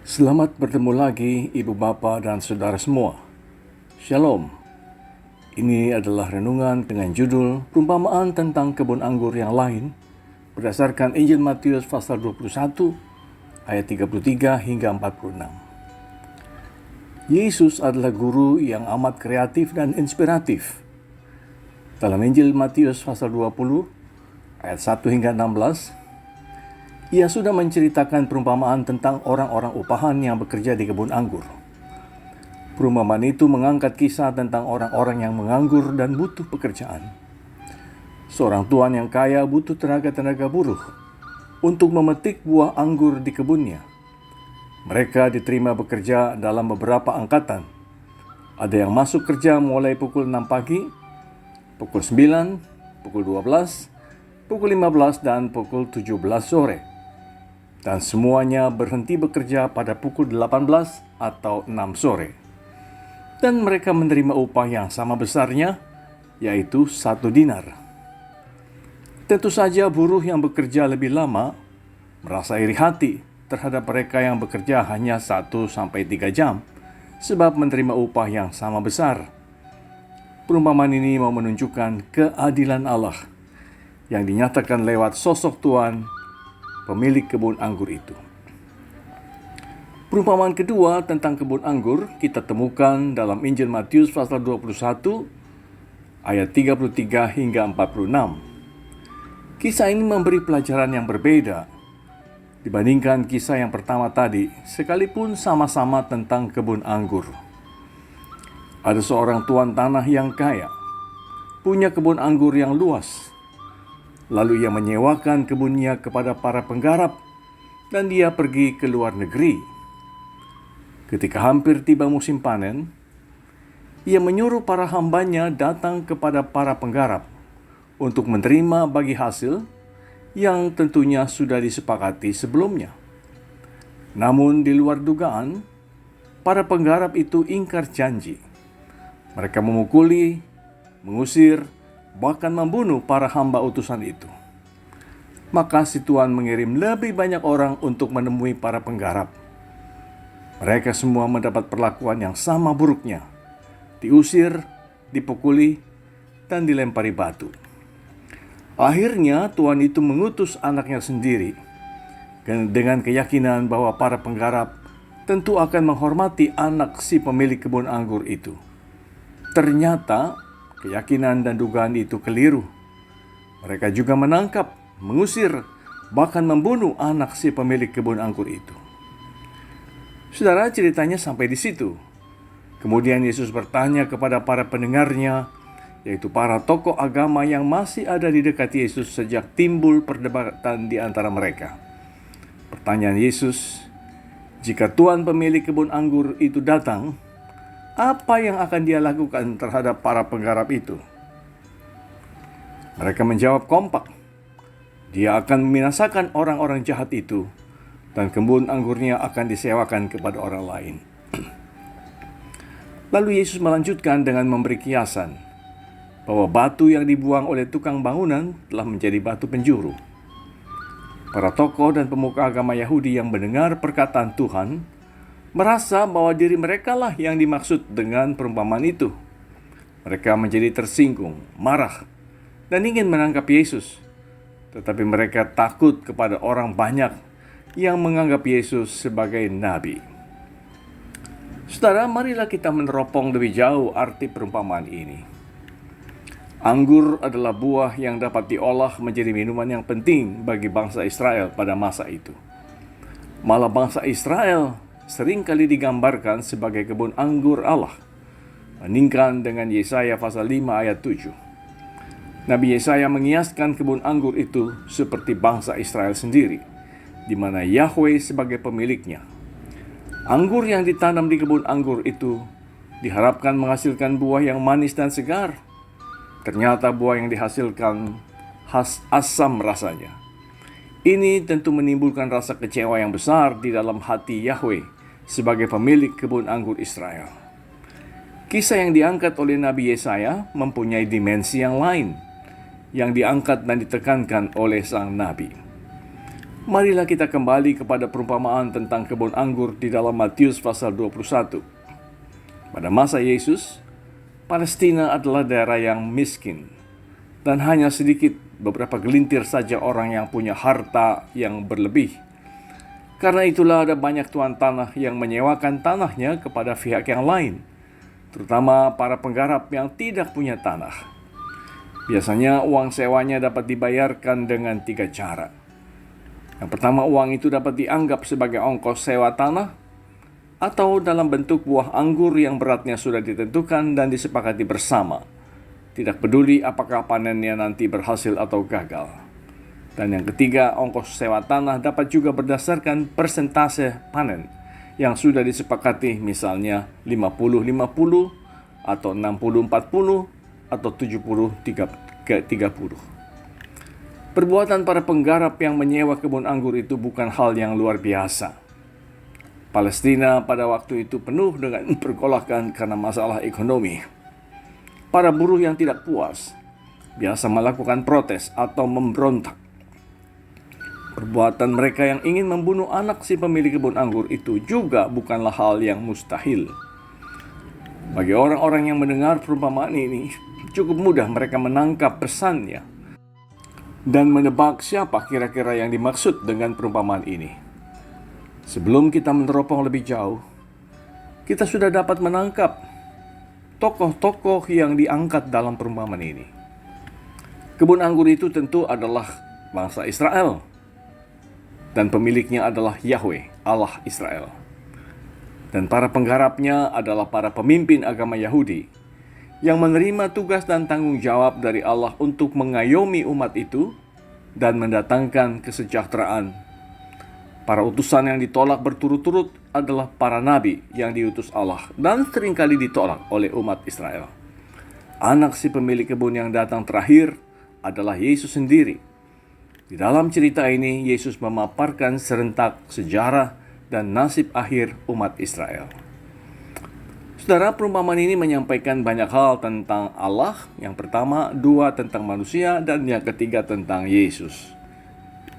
Selamat bertemu lagi Ibu Bapa dan Saudara semua. Shalom. Ini adalah renungan dengan judul Perumpamaan tentang kebun anggur yang lain berdasarkan Injil Matius pasal 21 ayat 33 hingga 46. Yesus adalah guru yang amat kreatif dan inspiratif. Dalam Injil Matius pasal 20 ayat 1 hingga 16, ia sudah menceritakan perumpamaan tentang orang-orang upahan yang bekerja di kebun anggur. Perumpamaan itu mengangkat kisah tentang orang-orang yang menganggur dan butuh pekerjaan. Seorang tuan yang kaya butuh tenaga-tenaga buruh untuk memetik buah anggur di kebunnya. Mereka diterima bekerja dalam beberapa angkatan. Ada yang masuk kerja mulai pukul 6 pagi, pukul 9, pukul 12, pukul 15, dan pukul 17 sore. Dan semuanya berhenti bekerja pada pukul 18 atau 6 sore. Dan mereka menerima upah yang sama besarnya, yaitu 1 dinar. Tentu saja buruh yang bekerja lebih lama merasa iri hati terhadap mereka yang bekerja hanya 1-3 jam, sebab menerima upah yang sama besar. Perumpamaan ini mau menunjukkan keadilan Allah yang dinyatakan lewat sosok Tuhan pemilik kebun anggur itu. Perumpamaan kedua tentang kebun anggur kita temukan dalam Injil Matius pasal 21 ayat 33 hingga 46. Kisah ini memberi pelajaran yang berbeda dibandingkan kisah yang pertama tadi, sekalipun sama-sama tentang kebun anggur. Ada seorang tuan tanah yang kaya, punya kebun anggur yang luas. Lalu ia menyewakan kebunnya kepada para penggarap dan dia pergi ke luar negeri. Ketika hampir tiba musim panen, ia menyuruh para hambanya datang kepada para penggarap untuk menerima bagi hasil yang tentunya sudah disepakati sebelumnya. Namun di luar dugaan, para penggarap itu ingkar janji. Mereka memukuli, mengusir, bahkan membunuh para hamba utusan itu. Maka si tuan mengirim lebih banyak orang untuk menemui para penggarap. Mereka semua mendapat perlakuan yang sama buruknya. Diusir, dipukuli, dan dilempari batu. Akhirnya tuan itu mengutus anaknya sendiri dengan keyakinan bahwa para penggarap tentu akan menghormati anak si pemilik kebun anggur itu. Ternyata keyakinan dan dugaan itu keliru. Mereka juga menangkap, mengusir, bahkan membunuh anak si pemilik kebun anggur itu. Saudara, ceritanya sampai di situ. Kemudian Yesus bertanya kepada para pendengarnya, yaitu para tokoh agama yang masih ada di dekat Yesus sejak timbul perdebatan di antara mereka. Pertanyaan Yesus, jika tuan pemilik kebun anggur itu datang, apa yang akan dia lakukan terhadap para penggarap itu? Mereka menjawab kompak. Dia akan membinasakan orang-orang jahat itu, dan kebun anggurnya akan disewakan kepada orang lain. Lalu Yesus melanjutkan dengan memberi kiasan bahwa batu yang dibuang oleh tukang bangunan telah menjadi batu penjuru. Para tokoh dan pemuka agama Yahudi yang mendengar perkataan Tuhan merasa bahwa diri mereka lah yang dimaksud dengan perumpamaan itu. Mereka menjadi tersinggung, marah, dan ingin menangkap Yesus. Tetapi mereka takut kepada orang banyak yang menganggap Yesus sebagai nabi. Saudara, marilah kita meneropong lebih jauh arti perumpamaan ini. Anggur adalah buah yang dapat diolah menjadi minuman yang penting bagi bangsa Israel pada masa itu. Malah bangsa Israel seringkali digambarkan sebagai kebun anggur Allah. Bandingkan dengan Yesaya pasal 5 ayat 7. Nabi Yesaya mengiaskan kebun anggur itu seperti bangsa Israel sendiri, di mana Yahweh sebagai pemiliknya. Anggur yang ditanam di kebun anggur itu diharapkan menghasilkan buah yang manis dan segar. Ternyata buah yang dihasilkan asam rasanya. Ini tentu menimbulkan rasa kecewa yang besar di dalam hati Yahweh sebagai pemilik kebun anggur Israel. Kisah yang diangkat oleh Nabi Yesaya mempunyai dimensi yang lain, yang diangkat dan ditekankan oleh sang nabi. Marilah kita kembali kepada perumpamaan tentang kebun anggur di dalam Matius pasal 21. Pada masa Yesus, Palestina adalah daerah yang miskin dan hanya sedikit beberapa gelintir saja orang yang punya harta yang berlebih. Karena itulah ada banyak tuan tanah yang menyewakan tanahnya kepada pihak yang lain, terutama para penggarap yang tidak punya tanah. Biasanya uang sewanya dapat dibayarkan dengan 3 cara. Yang pertama, uang itu dapat dianggap sebagai ongkos sewa tanah atau dalam bentuk buah anggur yang beratnya sudah ditentukan dan disepakati bersama. Tidak peduli apakah panennya nanti berhasil atau gagal. Dan yang ketiga, ongkos sewa tanah dapat juga berdasarkan persentase panen yang sudah disepakati, misalnya 50-50 atau 60-40 atau 70-30. Perbuatan para penggarap yang menyewa kebun anggur itu bukan hal yang luar biasa. Palestina pada waktu itu penuh dengan pergolakan karena masalah ekonomi. Para buruh yang tidak puas biasa melakukan protes atau memberontak. Perbuatan mereka yang ingin membunuh anak si pemilik kebun anggur itu juga bukanlah hal yang mustahil. Bagi orang-orang yang mendengar perumpamaan ini, cukup mudah mereka menangkap pesannya dan menebak siapa kira-kira yang dimaksud dengan perumpamaan ini. Sebelum kita meneropong lebih jauh, kita sudah dapat menangkap tokoh-tokoh yang diangkat dalam perumpamaan ini. Kebun anggur itu tentu adalah bangsa Israel, dan pemiliknya adalah Yahweh, Allah Israel. Dan para penggarapnya adalah para pemimpin agama Yahudi yang menerima tugas dan tanggung jawab dari Allah untuk mengayomi umat itu dan mendatangkan kesejahteraan. Para utusan yang ditolak berturut-turut adalah para nabi yang diutus Allah dan seringkali ditolak oleh umat Israel. Anak si pemilik kebun yang datang terakhir adalah Yesus sendiri. Di dalam cerita ini, Yesus memaparkan serentak sejarah dan nasib akhir umat Israel. Saudara, perumpamaan ini menyampaikan banyak hal tentang Allah. Yang pertama, 2 tentang manusia, dan yang ketiga tentang Yesus.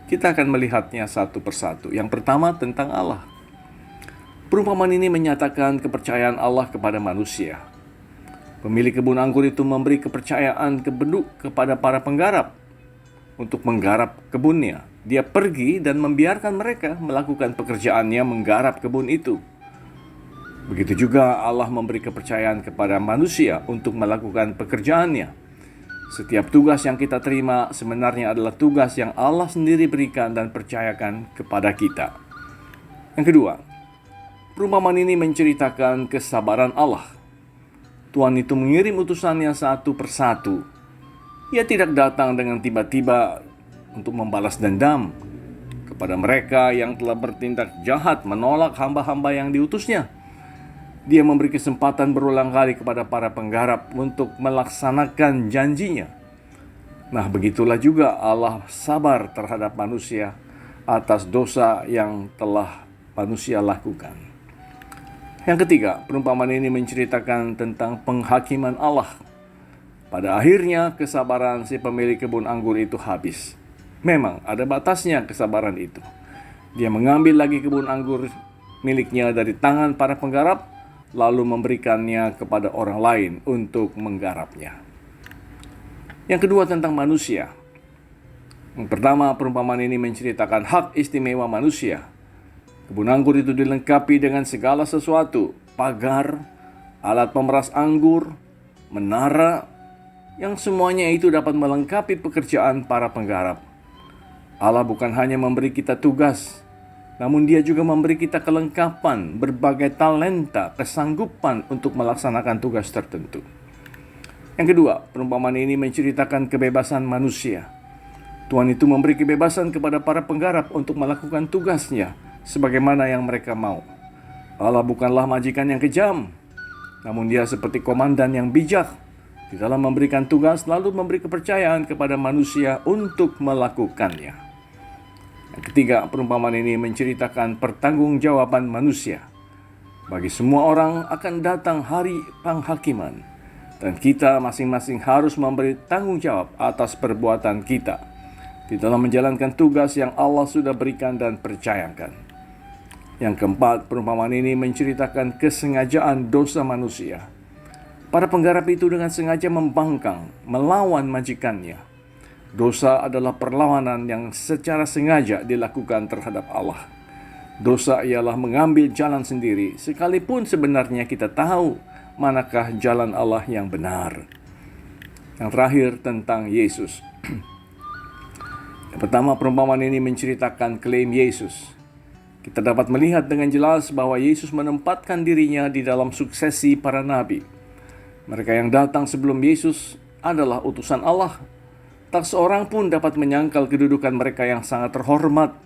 Kita akan melihatnya satu persatu. Yang pertama tentang Allah. Perumpamaan ini menyatakan kepercayaan Allah kepada manusia. Pemilik kebun anggur itu memberi kepercayaan kepada para penggarap untuk menggarap kebunnya. Dia pergi dan membiarkan mereka melakukan pekerjaannya menggarap kebun itu. Begitu juga Allah memberi kepercayaan kepada manusia untuk melakukan pekerjaannya. Setiap tugas yang kita terima sebenarnya adalah tugas yang Allah sendiri berikan dan percayakan kepada kita. Yang kedua, perumpamaan ini menceritakan kesabaran Allah. Tuhan itu mengirim utusannya satu persatu. Ia tidak datang dengan tiba-tiba untuk membalas dendam kepada mereka yang telah bertindak jahat menolak hamba-hamba yang diutusnya. Dia memberi kesempatan berulang kali kepada para penggarap untuk melaksanakan janjinya. Nah, begitulah juga Allah sabar terhadap manusia atas dosa yang telah manusia lakukan. Yang ketiga, perumpamaan ini menceritakan tentang penghakiman Allah. Pada akhirnya, kesabaran si pemilik kebun anggur itu habis. Memang ada batasnya kesabaran itu. Dia mengambil lagi kebun anggur miliknya dari tangan para penggarap, lalu memberikannya kepada orang lain untuk menggarapnya. Yang kedua tentang manusia. Yang pertama, perumpamaan ini menceritakan hak istimewa manusia. Kebun anggur itu dilengkapi dengan segala sesuatu, pagar, alat pemeras anggur, menara, yang semuanya itu dapat melengkapi pekerjaan para penggarap. Allah bukan hanya memberi kita tugas, namun Dia juga memberi kita kelengkapan, berbagai talenta, kesanggupan untuk melaksanakan tugas tertentu. Yang kedua, perumpamaan ini menceritakan kebebasan manusia. Tuhan itu memberi kebebasan kepada para penggarap untuk melakukan tugasnya sebagaimana yang mereka mau. Allah bukanlah majikan yang kejam, namun Dia seperti komandan yang bijak di dalam memberikan tugas lalu memberi kepercayaan kepada manusia untuk melakukannya. Yang ketiga, perumpamaan ini menceritakan pertanggungjawaban manusia. Bagi semua orang akan datang hari penghakiman, dan kita masing-masing harus memberi tanggung jawab atas perbuatan kita. di dalam menjalankan tugas yang Allah sudah berikan dan percayakan. Yang keempat, perumpamaan ini menceritakan kesengajaan dosa manusia. Para penggarap itu dengan sengaja membangkang, melawan majikannya. Dosa adalah perlawanan yang secara sengaja dilakukan terhadap Allah. Dosa ialah mengambil jalan sendiri, sekalipun sebenarnya kita tahu manakah jalan Allah yang benar. Yang terakhir tentang Yesus. Yang pertama, perumpamaan ini menceritakan klaim Yesus. Kita dapat melihat dengan jelas bahwa Yesus menempatkan dirinya di dalam suksesi para nabi. Mereka yang datang sebelum Yesus adalah utusan Allah. Tak seorang pun dapat menyangkal kedudukan mereka yang sangat terhormat.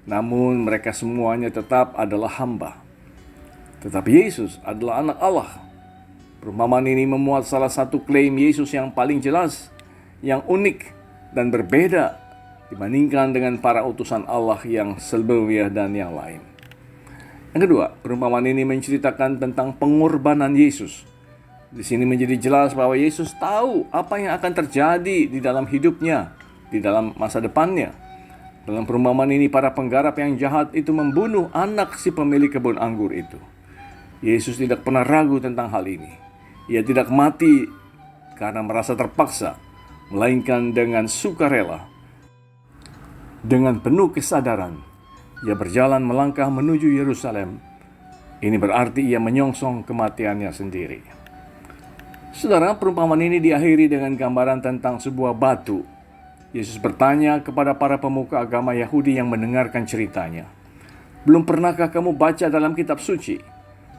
Namun mereka semuanya tetap adalah hamba. Tetapi Yesus adalah anak Allah. Perumpamaan ini memuat salah satu klaim Yesus yang paling jelas, yang unik dan berbeda dibandingkan dengan para utusan Allah yang sebelumnya dan yang lain. Yang kedua, perumpamaan ini menceritakan tentang pengorbanan Yesus. Di sini menjadi jelas bahwa Yesus tahu apa yang akan terjadi di dalam hidupnya, di dalam masa depannya. Dalam perumpamaan ini, para penggarap yang jahat itu membunuh anak si pemilik kebun anggur itu. Yesus tidak pernah ragu tentang hal ini. Ia tidak mati karena merasa terpaksa, melainkan dengan sukarela. Dengan penuh kesadaran, ia berjalan melangkah menuju Yerusalem. Ini berarti ia menyongsong kematiannya sendiri. Saudara, perumpamaan ini diakhiri dengan gambaran tentang sebuah batu. Yesus bertanya kepada para pemuka agama Yahudi yang mendengarkan ceritanya, "Belum pernahkah kamu baca dalam kitab suci?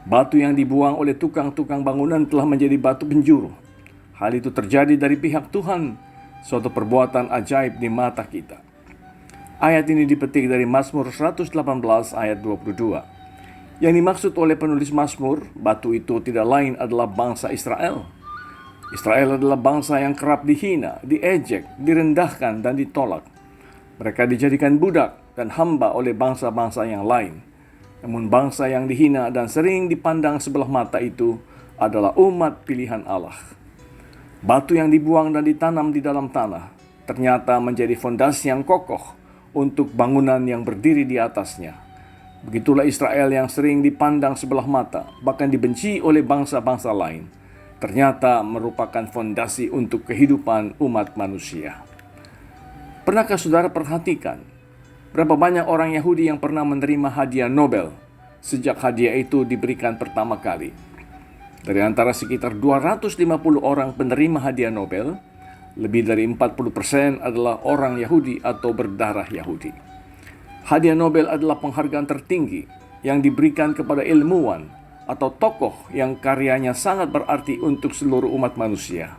Batu yang dibuang oleh tukang-tukang bangunan telah menjadi batu penjuru. Hal itu terjadi dari pihak Tuhan, suatu perbuatan ajaib di mata kita." Ayat ini dipetik dari Mazmur 118 ayat 22. Yang dimaksud oleh penulis Mazmur, batu itu tidak lain adalah bangsa Israel. Israel adalah bangsa yang kerap dihina, diejek, direndahkan, dan ditolak. Mereka dijadikan budak dan hamba oleh bangsa-bangsa yang lain. Namun bangsa yang dihina dan sering dipandang sebelah mata itu adalah umat pilihan Allah. Batu yang dibuang dan ditanam di dalam tanah ternyata menjadi fondasi yang kokoh untuk bangunan yang berdiri di atasnya. Begitulah Israel yang sering dipandang sebelah mata, bahkan dibenci oleh bangsa-bangsa lain, ternyata merupakan fondasi untuk kehidupan umat manusia. Pernahkah saudara perhatikan berapa banyak orang Yahudi yang pernah menerima hadiah Nobel sejak hadiah itu diberikan pertama kali? Dari antara sekitar 250 orang penerima hadiah Nobel, lebih dari 40% adalah orang Yahudi atau berdarah Yahudi. Hadiah Nobel adalah penghargaan tertinggi yang diberikan kepada ilmuwan atau tokoh yang karyanya sangat berarti untuk seluruh umat manusia.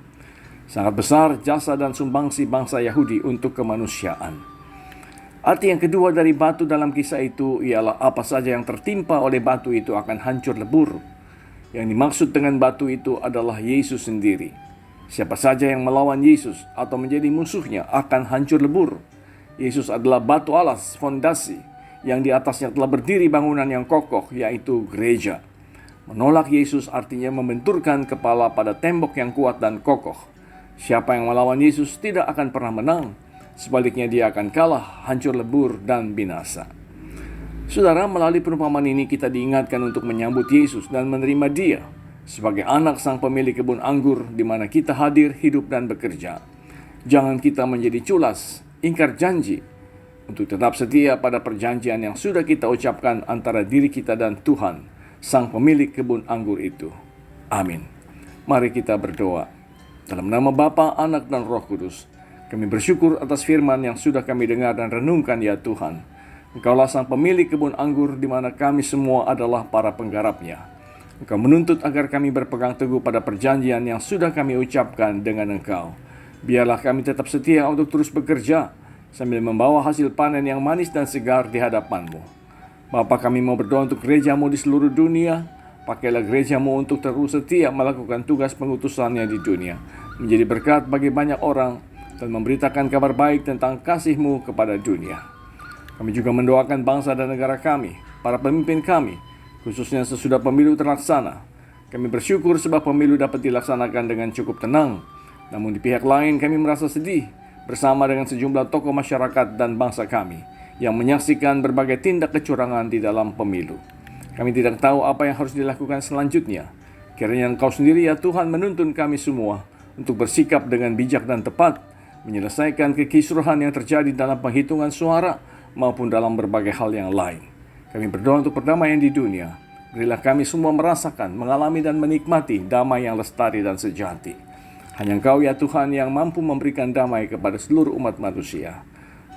Sangat besar jasa dan sumbangsi bangsa Yahudi untuk kemanusiaan. Arti yang kedua dari batu dalam kisah itu ialah apa saja yang tertimpa oleh batu itu akan hancur lebur. Yang dimaksud dengan batu itu adalah Yesus sendiri. Siapa saja yang melawan Yesus atau menjadi musuhnya akan hancur lebur. Yesus adalah batu alas, fondasi, yang di atasnya telah berdiri bangunan yang kokoh, yaitu gereja. Menolak Yesus artinya membenturkan kepala pada tembok yang kuat dan kokoh. Siapa yang melawan Yesus tidak akan pernah menang. Sebaliknya dia akan kalah, hancur lebur, dan binasa. Saudara, melalui perumpamaan ini kita diingatkan untuk menyambut Yesus dan menerima Dia sebagai anak sang pemilik kebun anggur di mana kita hadir, hidup, dan bekerja. Jangan kita menjadi culas, ingkar janji, untuk tetap setia pada perjanjian yang sudah kita ucapkan antara diri kita dan Tuhan, sang pemilik kebun anggur itu. Amin. Mari kita berdoa. Dalam nama Bapa, Anak, dan Roh Kudus, kami bersyukur atas firman yang sudah kami dengar dan renungkan, ya Tuhan. Engkaulah sang pemilik kebun anggur di mana kami semua adalah para penggarapnya. Engkau menuntut agar kami berpegang teguh pada perjanjian yang sudah kami ucapkan dengan Engkau. Biarlah kami tetap setia untuk terus bekerja sambil membawa hasil panen yang manis dan segar di hadapan-Mu. Bapa, kami mau berdoa untuk gereja-Mu di seluruh dunia. Pakailah gereja-Mu untuk terus setia melakukan tugas pengutusannya di dunia, menjadi berkat bagi banyak orang dan memberitakan kabar baik tentang kasih-Mu kepada dunia. Kami juga mendoakan bangsa dan negara kami, para pemimpin kami, khususnya sesudah pemilu terlaksana. Kami bersyukur sebab pemilu dapat dilaksanakan dengan cukup tenang. Namun di pihak lain kami merasa sedih bersama dengan sejumlah tokoh masyarakat dan bangsa kami yang menyaksikan berbagai tindak kecurangan di dalam pemilu. Kami tidak tahu apa yang harus dilakukan selanjutnya. Kiranya Engkau sendiri ya Tuhan menuntun kami semua untuk bersikap dengan bijak dan tepat, menyelesaikan kekisruhan yang terjadi dalam penghitungan suara maupun dalam berbagai hal yang lain. Kami berdoa untuk perdamaian di dunia. Berilah kami semua merasakan, mengalami dan menikmati damai yang lestari dan sejati. Hanya Engkau ya Tuhan yang mampu memberikan damai kepada seluruh umat manusia.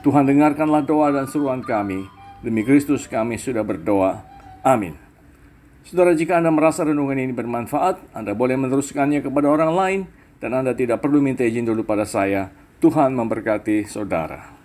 Tuhan, dengarkanlah doa dan seruan kami. Demi Kristus kami sudah berdoa. Amin. Saudara, jika Anda merasa renungan ini bermanfaat, Anda boleh meneruskannya kepada orang lain, dan Anda tidak perlu minta izin dulu pada saya. Tuhan memberkati saudara.